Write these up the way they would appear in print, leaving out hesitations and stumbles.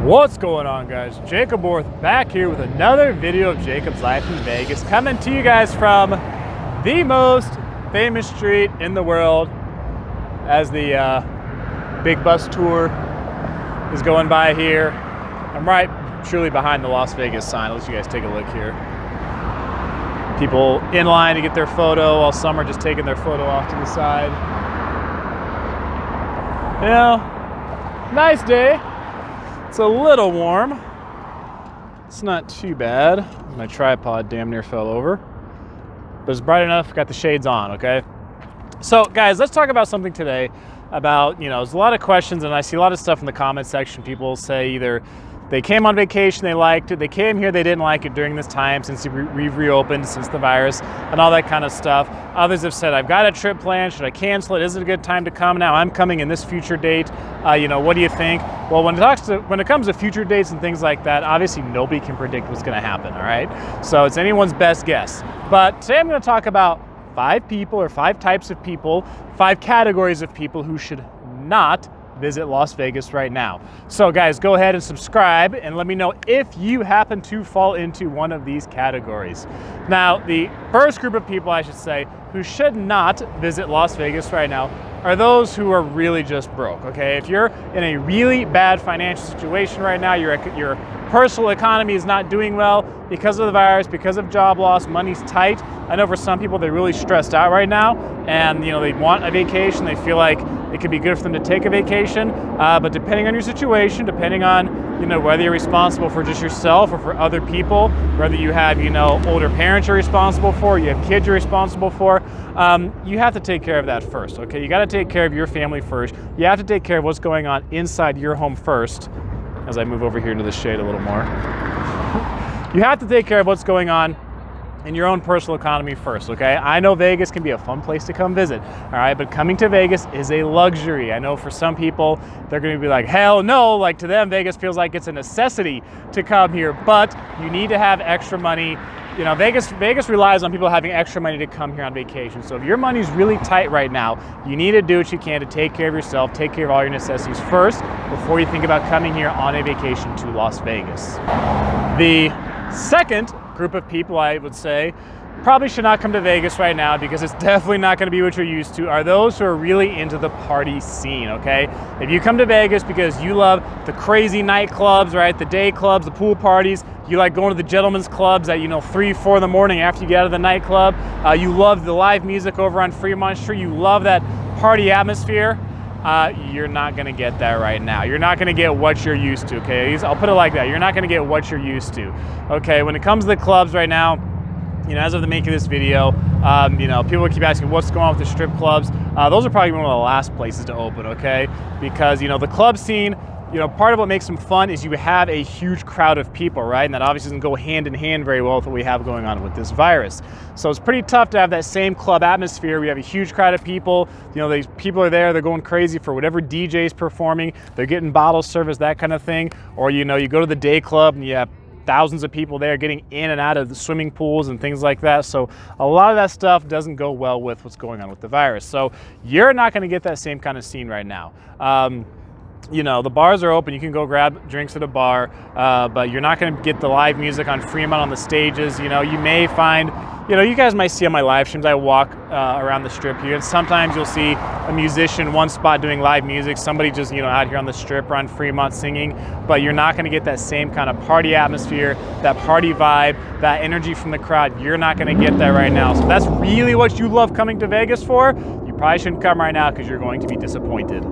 What's going on, guys? Jacob Worth back here with another video of Jacob's Life in Vegas, coming to you guys from the most famous street in the world as the big bus tour is going by here. I'm right truly behind the Las Vegas sign. I'll let you guys take a look here. People in line to get their photo while some are just taking their photo off to the side. You know, nice day. It's a little warm. It's not too bad. My tripod damn near fell over. But it's bright enough, got the shades on, okay? So guys, let's talk about something today about, there's a lot of questions and I see a lot of stuff in the comment section. People say either they came on vacation, they liked it, they came here, they didn't like it during this time since we've reopened, since the virus and all that kind of stuff. Others have said, I've got a trip planned, should I cancel it? Is it a good time to come now? I'm coming in this future date. What do you think? Well, when it comes to future dates and things like that, obviously nobody can predict what's gonna happen, all right? So it's anyone's best guess. But today I'm gonna talk about 5 people or 5 types of people, 5 categories of people who should not visit Las Vegas right now. So guys, go ahead and subscribe and let me know if you happen to fall into one of these categories. Now, the first group of people, I should say, who should not visit Las Vegas right now are those who are really just broke, okay? If you're in a really bad financial situation right now, your personal economy is not doing well because of the virus, because of job loss, money's tight. I know for some people they're really stressed out right now and they want a vacation, they feel like it could be good for them to take a vacation, but depending on your situation, depending on whether you're responsible for just yourself or for other people, whether you have older parents you're responsible for, you have kids you're responsible for, you have to take care of that first, okay? You got to take care of your family first. You have to take care of what's going on inside your home first. As I move over here into the shade a little more, you have to take care of what's going on in your own personal economy first, okay? I know Vegas can be a fun place to come visit, all right? But coming to Vegas is a luxury. I know for some people, they're gonna be like, hell no, like to them, Vegas feels like it's a necessity to come here, but you need to have extra money. Vegas relies on people having extra money to come here on vacation. So if your money's really tight right now, you need to do what you can to take care of yourself, take care of all your necessities first before you think about coming here on a vacation to Las Vegas. The second group of people, I would say, probably should not come to Vegas right now because it's definitely not going to be what you're used to, are those who are really into the party scene, okay? If you come to Vegas because you love the crazy nightclubs, right, the day clubs, the pool parties, you like going to the gentlemen's clubs at 3, 4 in the morning after you get out of the nightclub, you love the live music over on Fremont St, you love that party atmosphere, you're not gonna get that right now. You're not gonna get what you're used to, okay? I'll put it like that. You're not gonna get what you're used to, okay? When it comes to the clubs right now, as of the making of this video, people keep asking what's going on with the strip clubs. Those are probably one of the last places to open, okay? Because, the club scene, part of what makes them fun is you have a huge crowd of people, right? And that obviously doesn't go hand in hand very well with what we have going on with this virus. So it's pretty tough to have that same club atmosphere. We have a huge crowd of people. These people are there, they're going crazy for whatever DJ is performing. They're getting bottle service, that kind of thing. Or, you go to the day club and you have thousands of people there getting in and out of the swimming pools and things like that. So a lot of that stuff doesn't go well with what's going on with the virus. So you're not going to get that same kind of scene right now. The bars are open, you can go grab drinks at a bar, but you're not gonna get the live music on Fremont on the stages. You may find, you guys might see on my live streams, I walk around the strip here, and sometimes you'll see a musician, one spot doing live music, somebody just, out here on the strip or on Fremont singing, but you're not gonna get that same kind of party atmosphere, that party vibe, that energy from the crowd. You're not gonna get that right now. So if that's really what you love coming to Vegas for, you probably shouldn't come right now because you're going to be disappointed.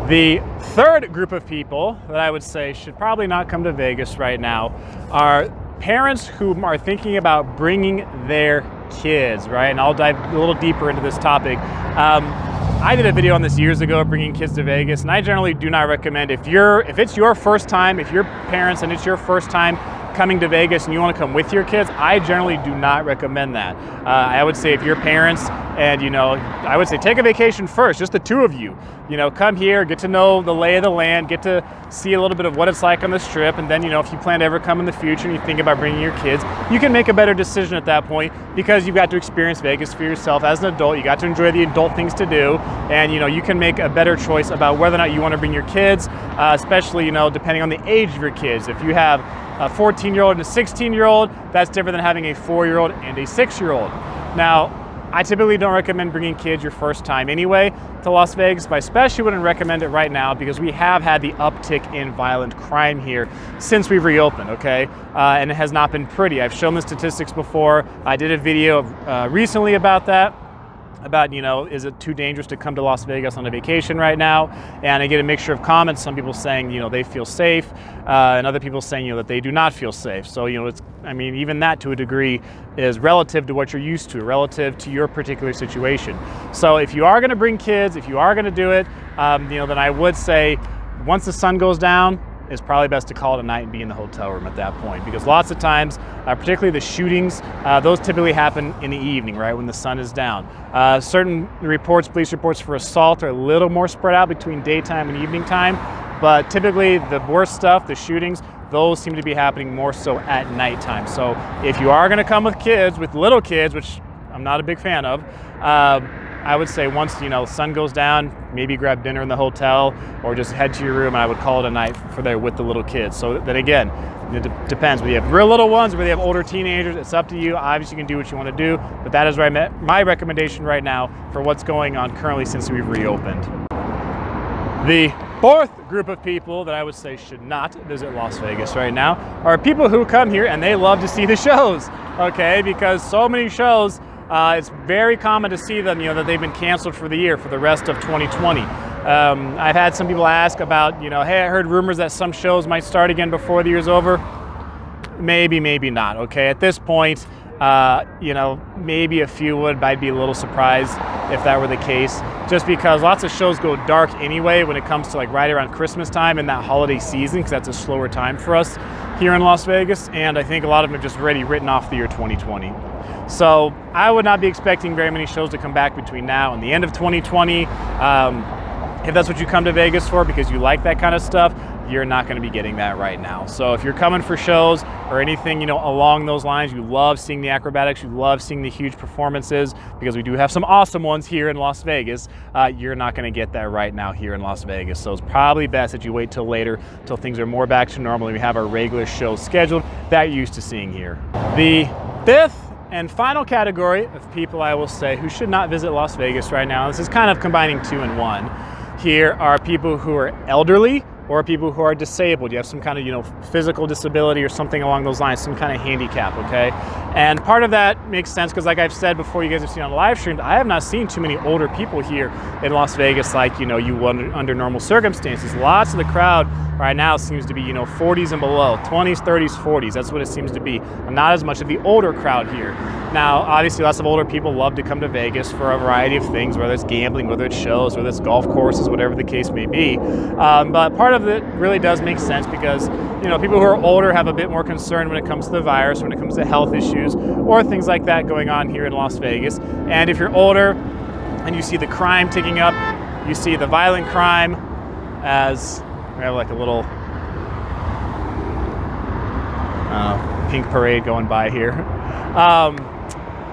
The third group of people that I would say should probably not come to Vegas right now are parents who are thinking about bringing their kids, right? And I'll dive a little deeper into this topic. I did a video on this years ago, bringing kids to Vegas, and I generally do not recommend, if it's your first time, if you're parents and it's your first time coming to Vegas and you want to come with your kids, I generally do not recommend that. I would say if your parents And, you know, I would say take a vacation first, just the two of you. You know, come here, get to know the lay of the land, get to see a little bit of what it's like on this trip. And then, you know, if you plan to ever come in the future and you think about bringing your kids, you can make a better decision at that point because you've got to experience Vegas for yourself as an adult. You got to enjoy the adult things to do. And, you know, you can make a better choice about whether or not you want to bring your kids, especially, you know, depending on the age of your kids. If you have a 14-year-old and a 16-year-old, that's different than having a 4-year-old and a 6-year-old. Now, I typically don't recommend bringing kids your first time anyway to Las Vegas, but I especially wouldn't recommend it right now because we have had the uptick in violent crime here since we've reopened, okay? And it has not been pretty. I've shown the statistics before. I did a video recently about that. About, you know, is it too dangerous to come to Las Vegas on a vacation right now? And I get a mixture of comments, some people saying, you know, they feel safe, and other people saying, you know, that they do not feel safe. So, you know, it's, I mean, even that to a degree is relative to what you're used to, relative to your particular situation. So if you are gonna bring kids, if you are gonna do it, you know, then I would say once the sun goes down, it's probably best to call it a night and be in the hotel room at that point, because lots of times, particularly the shootings, those typically happen in the evening, right, when the sun is down. Certain reports, police reports for assault are a little more spread out between daytime and evening time, but typically the worst stuff, the shootings, those seem to be happening more so at nighttime. So if you are gonna come with kids, with little kids, which I'm not a big fan of, I would say once, you know, sun goes down, maybe grab dinner in the hotel or just head to your room, and I would call it a night for there with the little kids. So then again, it depends. Whether you have real little ones, whether you have older teenagers, it's up to you. Obviously you can do what you want to do, but that is my recommendation right now for what's going on currently since we've reopened. The fourth group of people that I would say should not visit Las Vegas right now are people who come here and they love to see the shows, okay? Because so many shows, it's very common to see them, you know, that they've been canceled for the year, for the rest of 2020. I've had some people ask about, you know, hey, I heard rumors that some shows might start again before the year's over. Maybe, maybe not, okay? At this point, you know, maybe a few would, but I'd be a little surprised if that were the case, just because lots of shows go dark anyway when it comes to like right around Christmas time and that holiday season, because that's a slower time for us here in Las Vegas, and I think a lot of them have just already written off the year 2020. So I would not be expecting very many shows to come back between now and the end of 2020. If that's what you come to Vegas for because you like that kind of stuff, you're not going to be getting that right now. So if you're coming for shows or anything, you know, along those lines, you love seeing the acrobatics, you love seeing the huge performances, because we do have some awesome ones here in Las Vegas, you're not going to get that right now here in Las Vegas. So it's probably best that you wait till later, till things are more back to normal and we have our regular shows scheduled that you're used to seeing here. The fifth and final category of people I will say who should not visit Las Vegas right now, this is kind of combining two in one, here are people who are elderly or people who are disabled. You have some kind of, you know, physical disability or something along those lines, some kind of handicap, okay? And part of that makes sense because, like I've said before, you guys have seen on the live stream, I have not seen too many older people here in Las Vegas like, you know, you would under normal circumstances. Lots of the crowd right now seems to be, you know, 40s and below, 20s, 30s, 40s. That's what it seems to be. Not as much of the older crowd here. Now, obviously, lots of older people love to come to Vegas for a variety of things, whether it's gambling, whether it's shows, whether it's golf courses, whatever the case may be. But part of it really does make sense because, you know, people who are older have a bit more concern when it comes to the virus, when it comes to health issues, or things like that going on here in Las Vegas. And if you're older and you see the crime ticking up, you see the violent crime, as we have like a little pink parade going by here.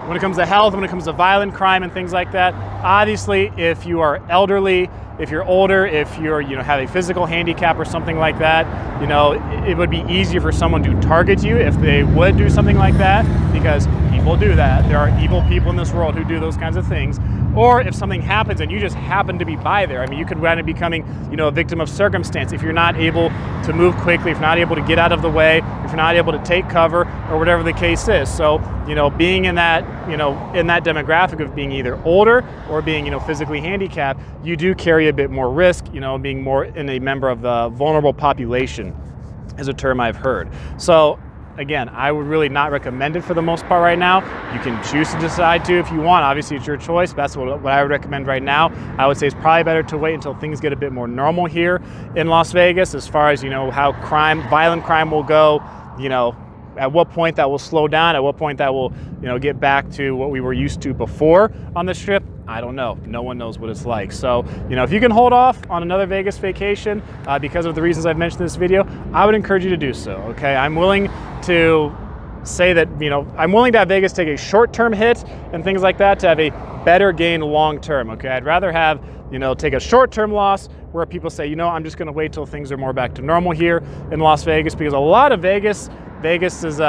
When it comes to health, when it comes to violent crime and things like that, obviously if you are elderly, if you're older, if you're, you know, have a physical handicap or something like that, you know, it would be easier for someone to target you if they would do something like that, because people do that. There are evil people in this world who do those kinds of things. Or if something happens and you just happen to be by there, I mean, you could wind up becoming, you know, a victim of circumstance. If you're not able to move quickly, if you're not able to get out of the way, if you're not able to take cover, or whatever the case is. So, you know, being in that, you know, in that demographic of being either older or being, you know, physically handicapped, you do carry a bit more risk, you know, being more in a member of the vulnerable population is a term I've heard. So, again, I would really not recommend it for the most part right now. You can choose to decide to if you want. Obviously, it's your choice. But that's what I would recommend right now. I would say it's probably better to wait until things get a bit more normal here in Las Vegas as far as, you know, how violent crime will go, you know, At what point that will slow down, at what point that will, get back to what we were used to before on this trip, I don't know. No one knows what it's like. So, if you can hold off on another Vegas vacation because of the reasons I've mentioned in this video, I would encourage you to do so, okay? I'm willing to say that, I'm willing to have Vegas take a short-term hit and things like that to have a better gain long-term, okay? I'd rather have, take a short-term loss where people say, I'm just gonna wait till things are more back to normal here in Las Vegas, because a lot of Vegas is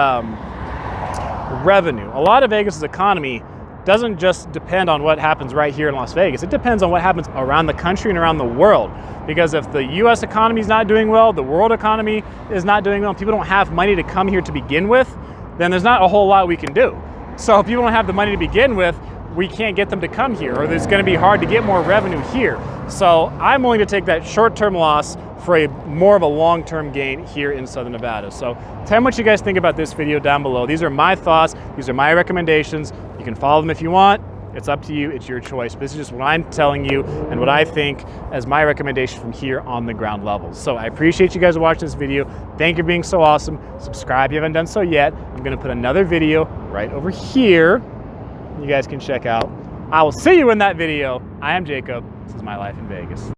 revenue. A lot of Vegas's economy doesn't just depend on what happens right here in Las Vegas. It depends on what happens around the country and around the world. Because if the US economy is not doing well, the world economy is not doing well, people don't have money to come here to begin with, then there's not a whole lot we can do. So if people don't have the money to begin with, we can't get them to come here, or it's gonna be hard to get more revenue here. So I'm willing to take that short-term loss for more of a long-term gain here in Southern Nevada. So tell me what you guys think about this video down below. These are my thoughts, these are my recommendations. You can follow them if you want. It's up to you, it's your choice. But this is just what I'm telling you and what I think as my recommendation from here on the ground level. So I appreciate you guys watching this video. Thank you for being so awesome. Subscribe if you haven't done so yet. I'm gonna put another video right over here you guys can check out. I will see you in that video. I am Jacob. This is My Life in Vegas.